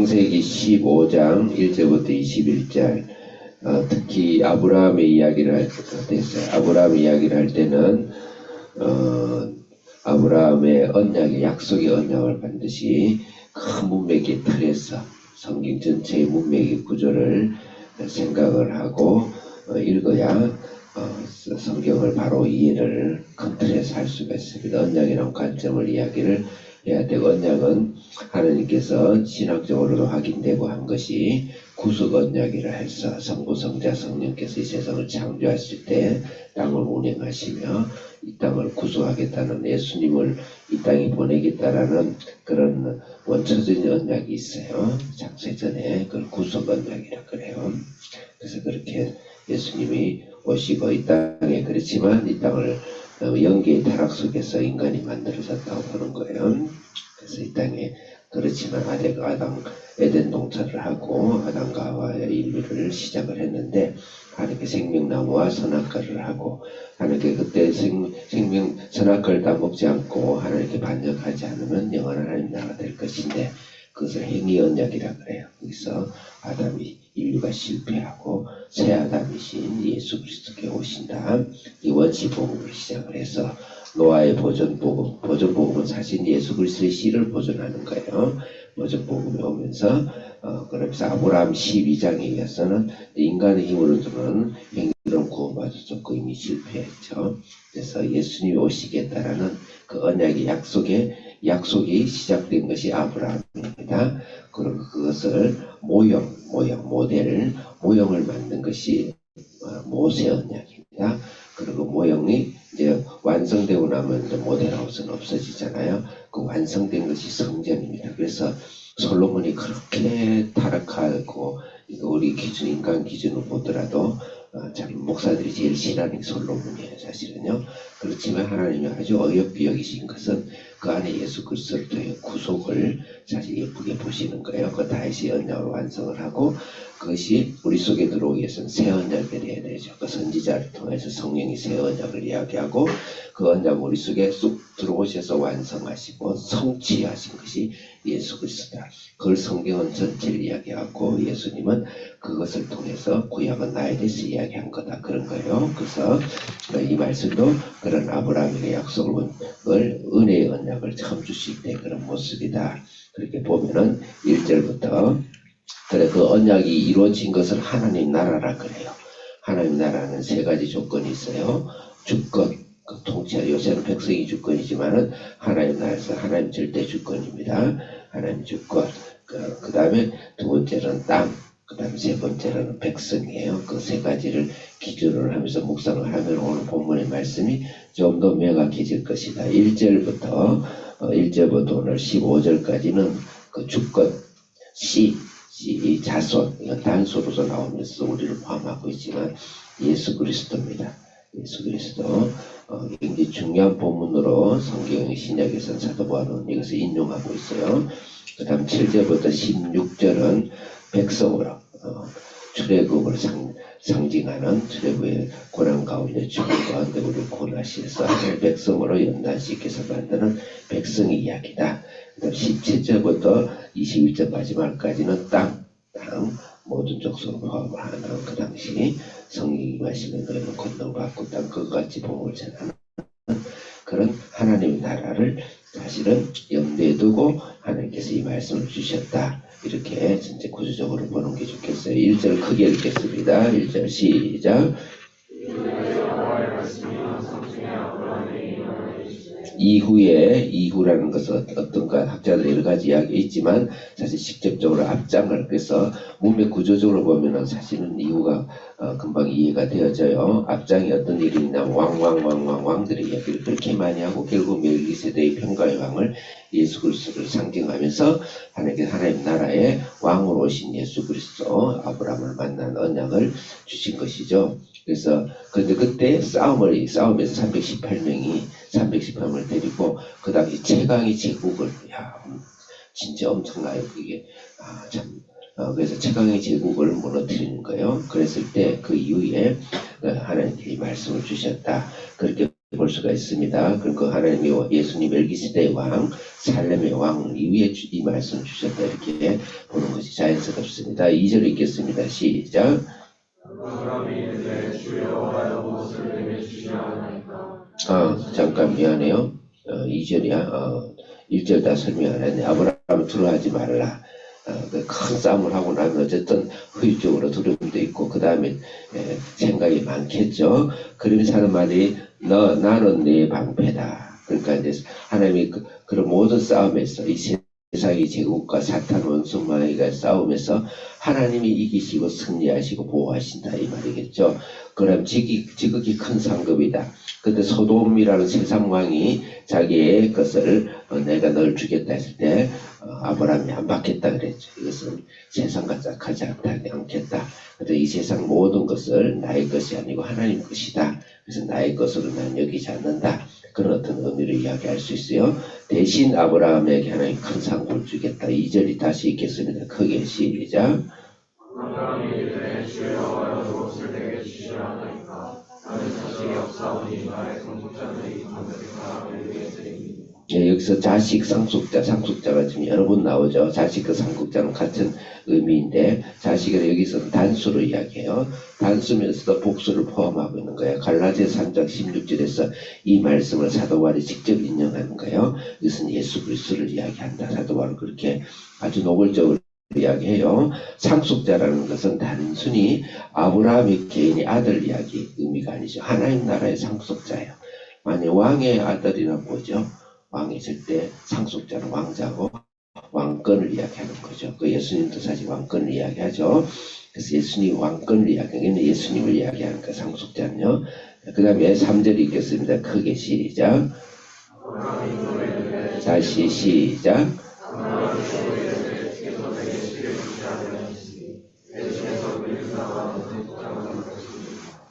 창세기 15장 1절부터 21절 특히 아브라함의 이야기를 할 때 됐어요. 아브라함 이야기를 할 때는 아브라함의 언약의 약속의 언약을 반드시 큰 문맥의 틀에서 성경 전체의 문맥의 구조를 생각을 하고 읽어야 성경을 바로 이해를 큰 틀에서 할 수가 있습니다. 언약이라는 관점을 이야기를 해야 되고, 언약은 하나님께서 신학적으로도 확인되고 한 것이 구속 언약이라 해서 성부, 성자, 성령께서 이 세상을 창조하실 때 땅을 운행하시며 이 땅을 구속하겠다는, 예수님을 이 땅에 보내겠다라는 그런 원초적인 언약이 있어요. 창세전에 그걸 구속 언약이라 그래요. 그래서 그렇게 예수님이 오시고 이 땅에, 그렇지만 이 땅을 영계의 타락 속에서 인간이 만들어졌다고 보는 거예요. 그래서 이 땅에 그렇지만 아담 에덴 동산을 하고 아담과 하와의 인류를 시작을 했는데, 하나님께 생명나무와 선악과를 하고, 하나님께 그때 생명 선악과를 다 먹지 않고 하나님께 반역하지 않으면 영원한 하나님 나라가 될 것인데, 그것을 행위 언약이라 그래요. 거기서 아담이, 인류가 실패하고 새 아담이신 예수 그리스도께 오신다, 이 원시 복음을 시작을 해서 노아의 보존복음은 사실 예수 그리스도의 씨를 보존하는 거예요. 보존복음이 오면서 그러면서 아브라함 12장에 의해서는 인간의 힘으로는 행위로 구원받았었고 이미 실패했죠. 그래서 예수님이 오시겠다라는 그 언약의 약속이 시작된 것이 아브라함입니다. 그리고 그것을 모형을 만든 것이 모세 언약입니다. 그리고 모형이 이제 완성되고 나면 이제 모델하우스는 없어지잖아요. 그 완성된 것이 성전입니다. 그래서 솔로몬이 그렇게 타락하고, 우리 기준, 인간 기준으로 보더라도 참 목사들이 제일 싫어하는 게 솔로몬이에요, 사실은요. 그렇지만 하나님이 아주 어여삐 여기신 것은 그 안에 예수 그리스도를 통해 구속을 사실 예쁘게 보시는 거예요. 그 다윗의 언약으로 완성을 하고, 그것이 우리 속에 들어오기 위해서는 새 언약이 돼야 되죠. 그 선지자를 통해서 성령이 새 언약을 이야기하고, 그 언약을 우리 속에 쑥 들어오셔서 완성하시고 성취하신 것이 예수 그리스도다. 그걸 성경은 전체를 이야기하고, 예수님은 그것을 통해서 구약은 나에 대해서 이야기한 거다, 그런 거예요. 그래서 이 말씀도 그런 아브라함에게 약속을, 은혜의 언약을 처음 주실 때 그런 모습이다. 그렇게 보면은 1절부터 그래, 그 언약이 이루어진 것을 하나님 나라라 그래요. 하나님 나라는 세 가지 조건이 있어요. 주권, 그 통치, 요새는 백성이 주권이지만은 하나님 나라에서 하나님 절대 주권입니다. 하나님 주권. 그 다음에 두 번째는 땅, 그 다음에 세 번째는 백성이에요. 그 세 가지를 기준으로 하면서 묵상을 하면 오늘 본문의 말씀이 좀 더 명확해질 것이다. 1절부터 오늘 15절까지는 그 주권, 이 자손, 이건 단수로서 나오면서 우리를 포함하고 있지만 예수 그리스도입니다. 예수 그리스도. 굉장히 중요한 본문으로 성경 신약에서는 사도 바울은 이것을 인용하고 있어요. 그 다음 7절부터 16절은 백성으로 출애굽을 상징하는, 출애굽의 고난 가운데 죽은 가운데 우리를 구원하시면서 하나님의 백성으로 연단시켜서 만드는 백성의 이야기다. 그 다음 17절부터 21절 마지막까지는 땅, 모든 족속을 포함하는 그 당시 성령이 임하시는 너희는 권능받고 땅 그것 같이 복음을 전하는 그런 하나님의 나라를 사실은 염두에 두고 하나님께서 이 말씀을 주셨다. 이렇게 전체 구조적으로 보는 게 좋겠어요. 1절 크게 읽겠습니다. 1절 시작. 이후라는 것은 어떤가 학자들이 여러 가지 이야기 있지만 사실 직접적으로 앞장을, 그래서 문맥 구조적으로 보면은 사실은 이후가 금방 이해가 되어져요. 앞장이 어떤 일이 있냐, 왕들의 이야기를 그렇게 많이 하고 결국 멜기세덱의 평강의 왕을 예수 그리스도를 상징하면서 하나님 나라의 왕으로 오신 예수 그리스도, 아브라함을 만난 언약을 주신 것이죠. 그래서 그때 싸움에서 318명을 데리고 그 당시 최강의 제국을, 진짜 엄청나요. 그게 그래서 최강의 제국을 무너뜨리는 거예요. 그랬을 때 그 이후에 하나님께 이 말씀을 주셨다. 그렇게 볼 수가 있습니다. 그리고 하나님이 예수님 멜기세덱 왕, 살렘의 왕 이후에 이 말씀 주셨다 이렇게 보는 것이 자연스럽습니다. 2절 읽겠습니다. 시작. 잠깐 미안해요. 2절이야. 1절 다 설명 안 했네. 아브라함을 두려워하지 말라. 큰 싸움을 하고 나면 어쨌든 후유증으로 두려움도 있고 그 다음에 생각이 많겠죠. 그러면서 하는 말이 나는 네 방패다. 그러니까 이제 하나님이 그런 모든 싸움에서 이 세상의 제국과 사탄 원수마귀가 싸움에서 하나님이 이기시고 승리하시고 보호하신다 이 말이겠죠. 그럼 지극히 큰 상급이다. 그때 소돔이라는 세상 왕이 자기의 것을 내가 널 주겠다 했을 때 아브라함이 안 받겠다 그랬죠. 이것은 세상과 짝하지 않겠다. 그래서 이 세상 모든 것을 나의 것이 아니고 하나님 것이다. 그래서 나의 것으로 난 여기지 않는다. 그런 어떤 의미를 이야기할 수 있어요. 대신 아브라함에게 하나님 큰 상급을 주겠다. 2절이 다시 읽겠습니다. 크게 시작. 아브라함이 이르되 주여 무엇을 내게 주시라나이까. 나는 자식이 없사오니 나의 상속자는 이 방패가 되겠으리니. 여기서 자식, 상속자가 지금 여러 번 나오죠. 자식과 상속자는 같은 의미인데 자식은 여기서는 단수로 이야기해요. 단수면서도 복수를 포함하고 있는 거예요. 갈라디아서 3장 16절에서 이 말씀을 사도 바울이 직접 인용하는 거예요. 이것은 예수 그리스도를 이야기한다. 사도 바울은 그렇게 아주 노골적으로 이야기해요. 상속자라는 것은 단순히 아브라함의 개인의 아들 이야기 의미가 아니죠. 하나님 나라의 상속자예요. 만약 왕의 아들이나 뭐죠? 왕이 있을 때 상속자는 왕자고 왕권을 이야기하는 거죠. 그 예수님도 사실 왕권을 이야기하죠. 그래서 예수님 왕권을 이야기하는 예수님을 이야기하는 그 상속자는요. 그 다음에 3절 읽겠습니다. 크게 시작. 다시 시작.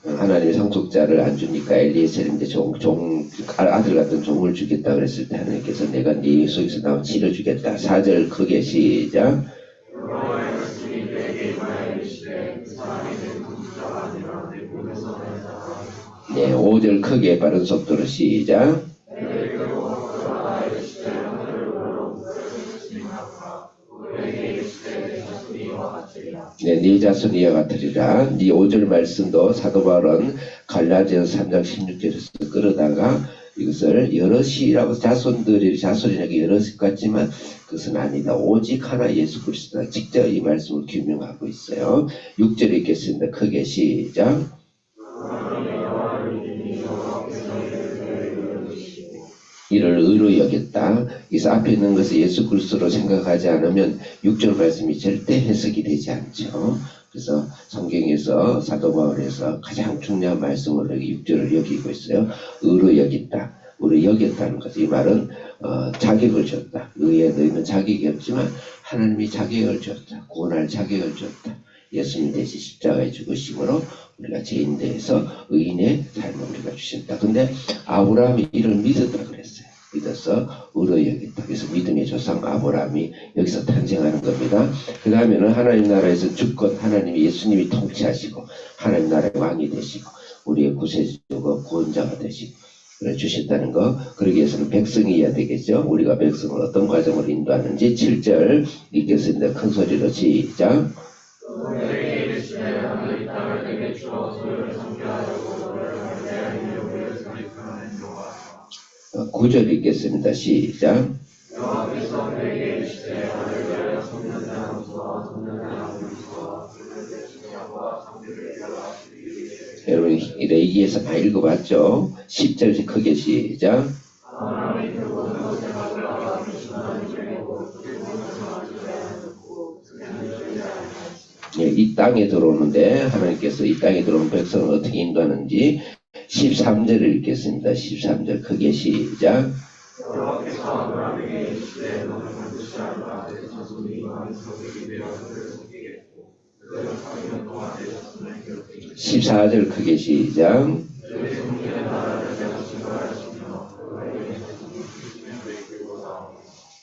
하나님의 상속자를 안 주니까 엘리에셀 이제 아들 같은 종을 주겠다 그랬을 때 하나님께서 내가 네 속에서 나온 씨를 주겠다. 4절 크게 시작. 네, 5절 크게 빠른 속도로 시작. 네, 네 자손 이와 같으리라. 네 5절 말씀도 사도 바울은 갈라디아서 3장 16절에서 끌어다가 이것을 여럿이라고 자손이라고 여럿 같지만 그것은 아니다. 오직 하나 예수 그리스도가 직접 이 말씀을 규명하고 있어요. 6절 읽겠습니다. 크게 시작. 이를 의로 여겼다. 그래서 앞에 있는 것을 예수 그리스도로 생각하지 않으면 6절 말씀이 절대 해석이 되지 않죠. 그래서 성경에서 사도 바울에서 가장 중요한 말씀으로 6절을 여기고 있어요. 의로 여겼다. 의로 여겼다는 것. 이 말은 자격을 줬다. 의에 너희는 자격이 없지만 하나님이 자격을 줬다. 구원할 자격을 줬다. 예수님 대신 십자가에 죽으심으로 우리가 죄인 대해서 의인의 삶을 우리가 주신다. 근데 아브라함이 이를 믿었다 그랬어요. 믿어서 의로 여겼다. 그래서 믿음의 조상 아브라함이 여기서 탄생하는 겁니다. 그 다음에는 하나님 나라에서 주권 하나님이 예수님이 통치하시고 하나님 나라의 왕이 되시고 우리의 구세주가 구원자가 되시고 주셨다는 거. 그러기 위해서는 백성이어야 되겠죠. 우리가 백성을 어떤 과정으로 인도하는지 7절 읽겠습니다. 큰 소리로 시작. 9절 읽겠습니다. 시작. 여러분 레위기에서 많이 읽어봤죠? 10절 크게 시작. 예, 이 땅에 들어오는데 하나님께서 이 땅에 들어오는 백성을 어떻게 인도하는지 13절을 읽겠습니다. 13절 크게 시작. 14절 크게 시작.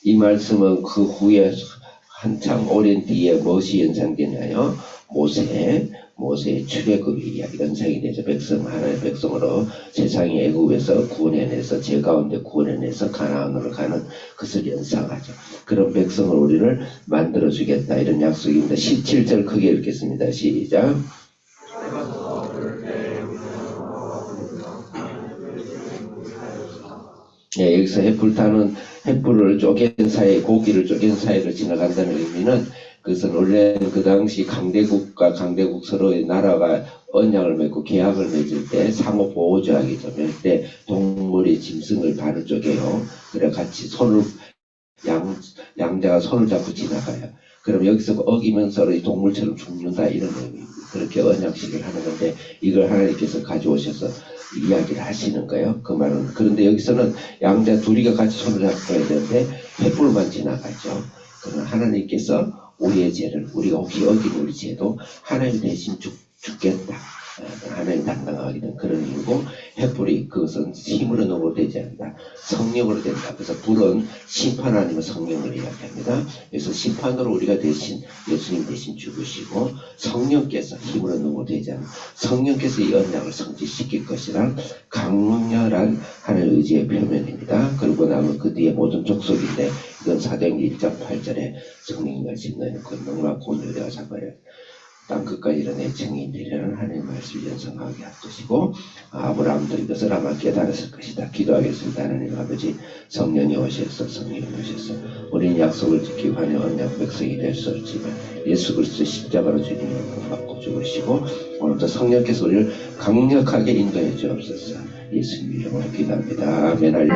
이 말씀은 그 후에 한참 오랜 뒤에 무엇이 연상되나요? 모세의 출애굽이 연상이 되죠. 백성 하나의 백성으로 세상의 애굽에서 구원해내서 제 가운데 구원해내서 가나안으로 가는 것을 연상하죠. 그런 백성을 우리를 만들어주겠다 이런 약속입니다. 17절 크게 읽겠습니다. 시작. 예, 여기서 햇불타는 햇불을 쪼갠 사이, 고기를 쪼갠 사이를 지나간다는 의미는 그것은 원래 그 당시 강대국과 강대국 서로의 나라가 언약을 맺고 계약을 맺을 때 상호 보호조약이죠. 때 동물이 짐승을 발을 쪼개요. 그래 같이 손을 양자가 손을 잡고 지나가요. 그럼 여기서 어기면서 이 동물처럼 죽는다 이런 의미입니다. 그렇게 언약식을 하는 건데 이걸 하나님께서 가져오셔서 이야기를 하시는 거예요. 그 말은. 그런데 여기서는 양자 둘이가 같이 손을 잡고 해야 되는데 횃불만 지나가죠. 그러나 하나님께서 우리의 죄를 우리가 혹시 어긴 우리 죄도 하나님 대신 죽겠다. 하나님 담당하게 된 그런 이유고 횃불이 그것은 힘으로 넘어도 되지 않는다. 성령으로 된다. 그래서 불은 심판 아니면 성령을 이야기합니다. 그래서 심판으로 우리가 대신 예수님 대신 죽으시고 성령께서 힘으로 넘어도 되지 않는 성령께서 이 언약을 성취시킬 것이란 강렬한 하나님의 의지의 표면입니다. 그리고 나면 그 뒤에 모든 족속인데 이건 사도행전 1장 8절에 성령이 말씀 너희는 권능과 권유대와 사과를 땅 끝까지 이르내 증인되리라는 하나님의 말씀을 연상하게 할 것이고 아브라함도 이것을 아마 깨달았을 것이다. 기도하겠습니다. 하나님 아버지 성령이 오셔서 성령이 오셔서 우리는 약속을 지키고 하는 언약 백성이 될 수 없지만 예수 그리스도 십자가로 주님을 받고 죽으시고 오늘도 성령께서 우리를 강력하게 인도해 주옵소서. 예수님 이름으로 기도합니다. 아멘.